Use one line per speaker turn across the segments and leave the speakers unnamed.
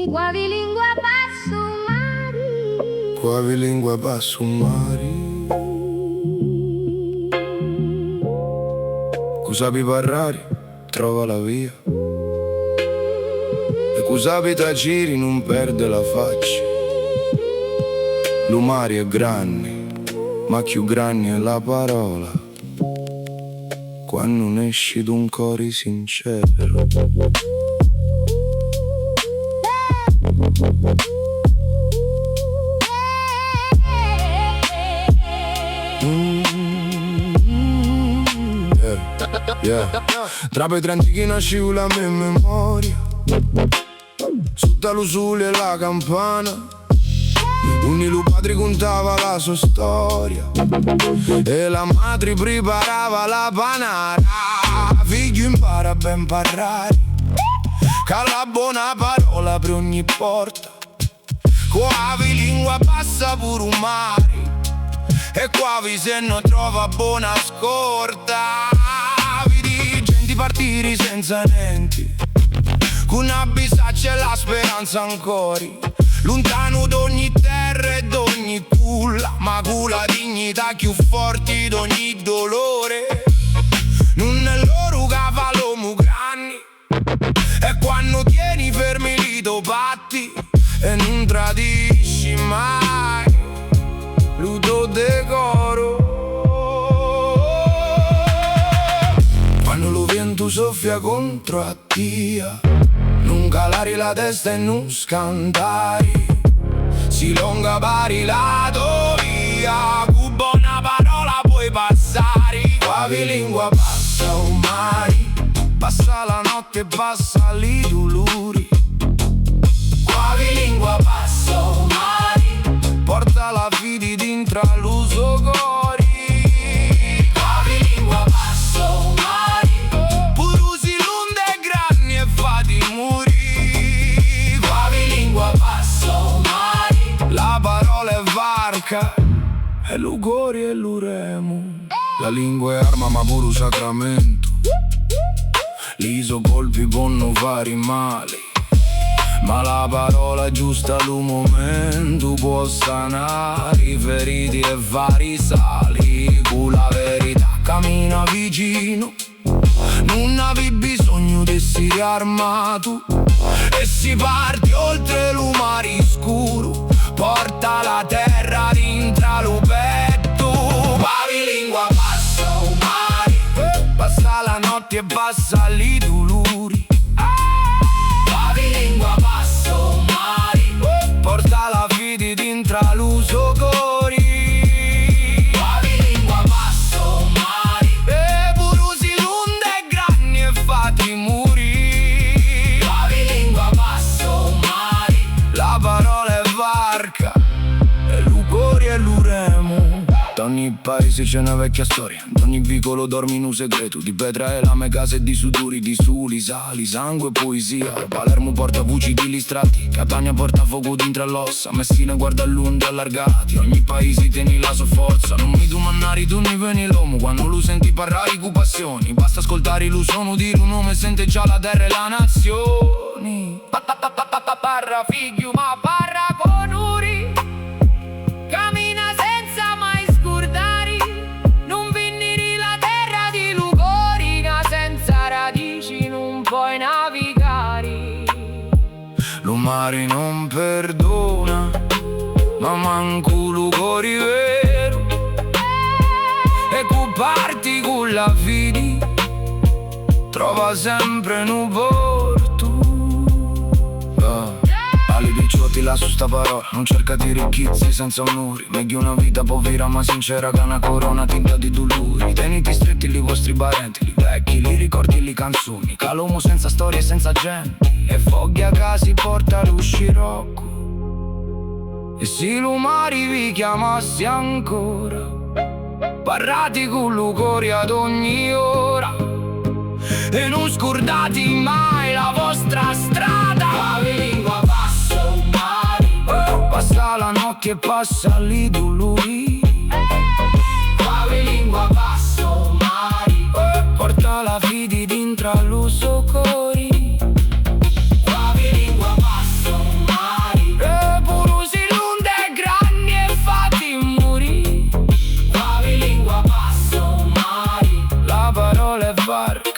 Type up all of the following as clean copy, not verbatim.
Quavi lingua basso mari,
Quavi lingua basso mari. Cu sapi parlare, trova la via. E cu sapi giri non perde la faccia. L'umari è grande, ma più grande è la parola quando ne esci d'un cori sincero. Tra poi 30 che nascevo la mia memoria, sotto lo sole e la campana, un padre contava la sua storia e la madre preparava la panara. Figlio impara ben parlare, che la buona parola per ogni porta. Quavi lingua passa pure un mare, e quavi se non trova buona scorta. Vedi gente partire senza niente, con una bisaccia e la speranza ancora, lontano d'ogni terra e d'ogni culla, ma con la dignità più forte d'ogni dolore. Non è loro che fa l'uomo grande, e quando tieni fermi li tuoi patti e non tradisci mai il tuo decoro. Quando lo vento soffia contro a tia, non calare la testa e non scantare, si longa pari la tua via, con buona parola puoi passare. Quavi lingua passa o mari, passa la notte e passa li dolori. Quavi lingua passa o mari, porta la fidi dentro all'uso cori. Quavi lingua passa o mari, purusi lunde grandi e fatti muri. Quavi lingua passa o mari, la parola è varca, è l'ugori e l'uremo. La lingua è arma ma pure un sacramento, l'iso colpi possono fare male, ma la parola giusta al momento può sanare i feriti e vari sali. Con la verità cammina vicino, non avevi bisogno di essere armato, e si parte oltre l'umare scuro, porta la terra dentro lo petto. Quavi lingua passa o mari, passa la notte e passa li dolori. Quavi lingua passa o mari, porta la fidi dentro l'uso cori. Quavi lingua passa o mari, e purusi lunde grandi e fatti muri. Quavi lingua passa o mari, la parola è varca, e l'ugori e l'uremo. Da ogni paese c'è una vecchia storia, da ogni vicolo dormi in un segreto di pietra e lame, case e di sudori, di suli, sali, sangue e poesia. Palermo porta voci di listratti, Catania porta fuoco dentro all'ossa, Messina guarda l'onde allargati, ogni paese tieni la sua forza. Non mi domandare tu ne vieni l'uomo, quando lo senti parlare con passioni, basta ascoltare lo suono di un nome, sente già la terra e la nazione. Parra figlio ma parra con uri, cammina senza mai scordare, non venire la terra di Lugorica, senza radici non puoi navigare. Lo mare non perdona, ma manco Lugori vero, e cu parti con la fidi trova sempre un porto. Ali picciotti là su sta parola, non cerca di ricchezze senza onori, meglio una vita povera ma sincera che una corona tinta di dolori. Teniti stretti li vostri parenti, li vecchi, li ricordi, li canzoni, che l'uomo senza storia e senza gente, e foglia che si porta lo scirocco. E se l'umari vi chiamassi ancora, parlate con Lugori ad ogni ora, e non scordate mai la vostra strada. Quavi lingua passa o mari, passa la notte e passa li dolori. Quavi lingua passa o mari, porta la fidi dentro allo passo cori, quavi lingua passo mari, e burusi lunde grandi e fatti muri, quavi lingua passo mari, la parola è varca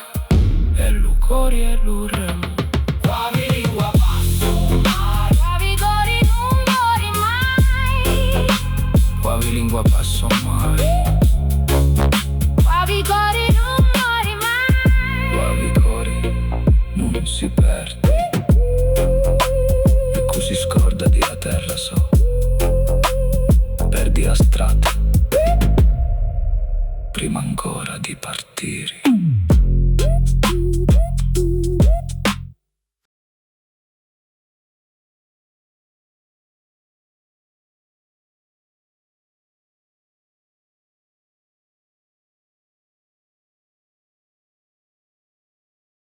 e lucori e lurem, quavi lingua passo mari,
quavi cori non mori mai,
quavi lingua passo mari.